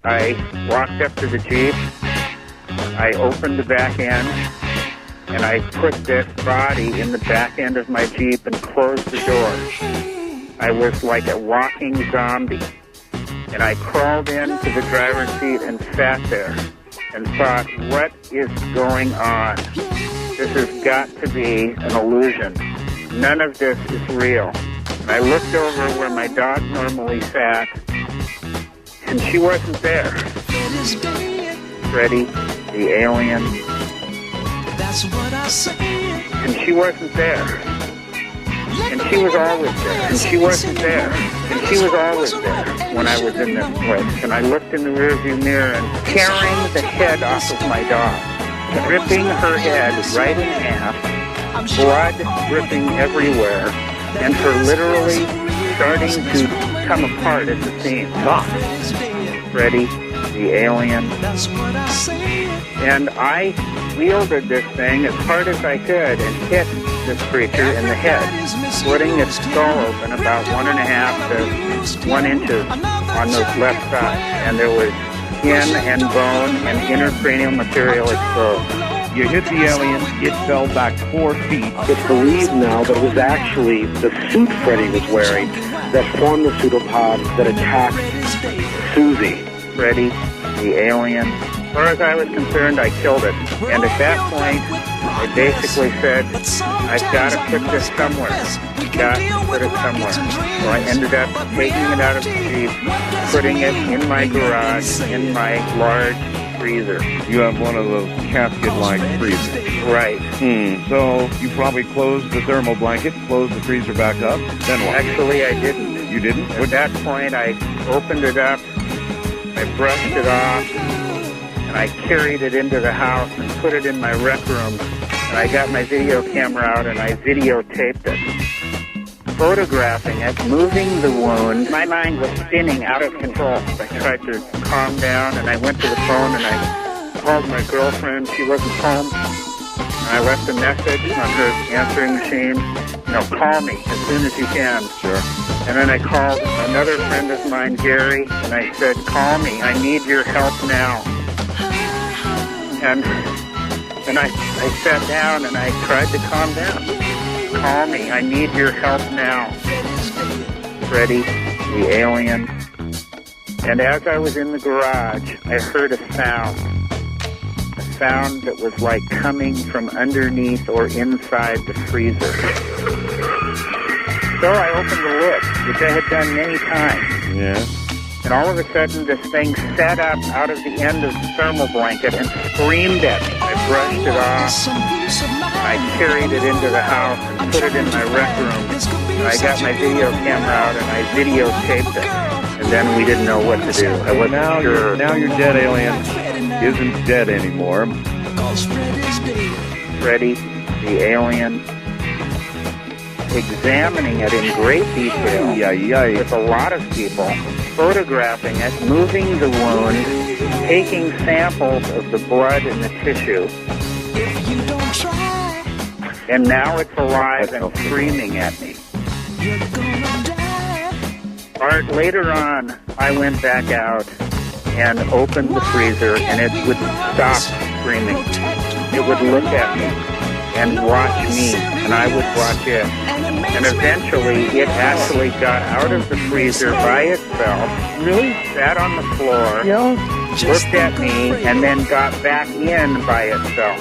I walked up to the Jeep, I opened the back end, and I put this body in the back end of my Jeep and closed the door. I was like a walking zombie. And I crawled into the driver's seat and sat there and thought, what is going on? This has got to be an illusion. None of this is real. And I looked over where my dog normally sat, and she wasn't there. Freddie the Alien. That's what I said. And she wasn't there. And she was always there. And she wasn't there. And she was always there when I was in this place. And I looked in the rearview mirror and tearing the head off of my dog, ripping her head right in half, blood dripping everywhere, and her literally starting to come apart at the seams. Freddie the Alien. And I wielded this thing as hard as I could and hit this creature in the head, splitting its skull open about 1.5 to 1 inches on the left side. And there was skin and bone and intercranial material exposed. You hit the alien, it fell back 4 feet. It's believed now that it was actually the suit Freddie was wearing that formed the pseudopod that attacked Suzy. Freddie the Alien. As far as I was concerned, I killed it. And at that point, I basically said, I've got to put this somewhere. Got to put it somewhere. So I ended up taking it out of the Jeep, putting it in my garage, in my large freezer. You have one of those casket-like freezers. Right. So you probably closed the thermal blanket, closed the freezer back up, then what? Actually, I didn't. You didn't? At that point, I opened it up, I brushed it off, and I carried it into the house and put it in my rec room. And I got my video camera out and I videotaped it, photographing it, moving the wound. My mind was spinning out of control. I tried to calm down, and I went to the phone and I called my girlfriend. She wasn't home. And I left a message on her answering machine. Call me as soon as you can. Sure. And then I called another friend of mine, Gary, and I said, call me. I need your help now. And then I sat down and I tried to calm down. Call me. I need your help now. Freddie the Alien. And as I was in the garage, I heard a sound that was like coming from underneath or inside the freezer. So I opened the lid, which I had done many times. Yeah. And all of a sudden, this thing sat up out of the end of the thermal blanket and screamed at me. I brushed it off. I carried it into the house and put it in my rec room. And I got my video camera out and I videotaped it. And then we didn't know what to do. I wasn't sure. Now your dead alien isn't dead anymore. Freddie the Alien. Examining it in great detail with a lot of people, photographing it, moving the wound, taking samples of the blood and the tissue. And now it's alive and screaming at me. Art, later on, I went back out and opened the freezer, and it would stop screaming. It would look at me and watch me, and I would watch it. And eventually, it actually got out of the freezer by itself, sat on the floor, looked at me, and then got back in by itself.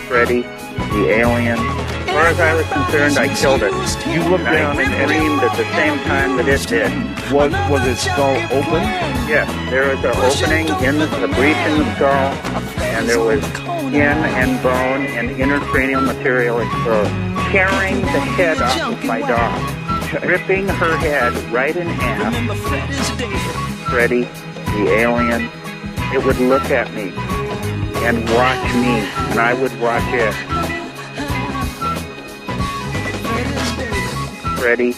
Freddie the Alien. As far as I was concerned, I killed it. You looked down and screamed at the same time that it did. Was its skull open? Yes, there was an opening in the breach in the skull, and there was skin and bone and intercranial material exposed. Tearing the head off of my dog, ripping her head right in half. Freddie the Alien. It would look at me and watch me, and I would watch it. Freddie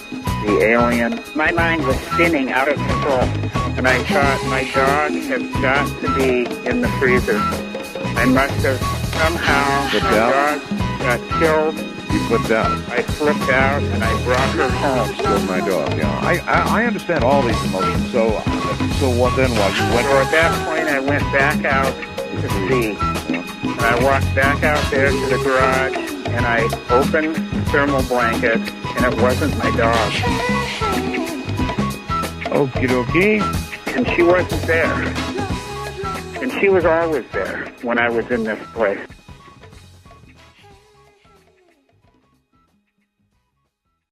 the Alien. My mind was spinning out of control, and I thought, my dog has got to be in the freezer. I must have somehow, my dog got killed You flipped out. I flipped out and I brought her home. Killed my dog. Yeah, I understand all these emotions. So what then? What you went? So at that point, I went back out to see, and I walked back out there to the garage, and I opened the thermal blanket, and it wasn't my dog. Okie dokie. And she wasn't there. And she was always there when I was in this place.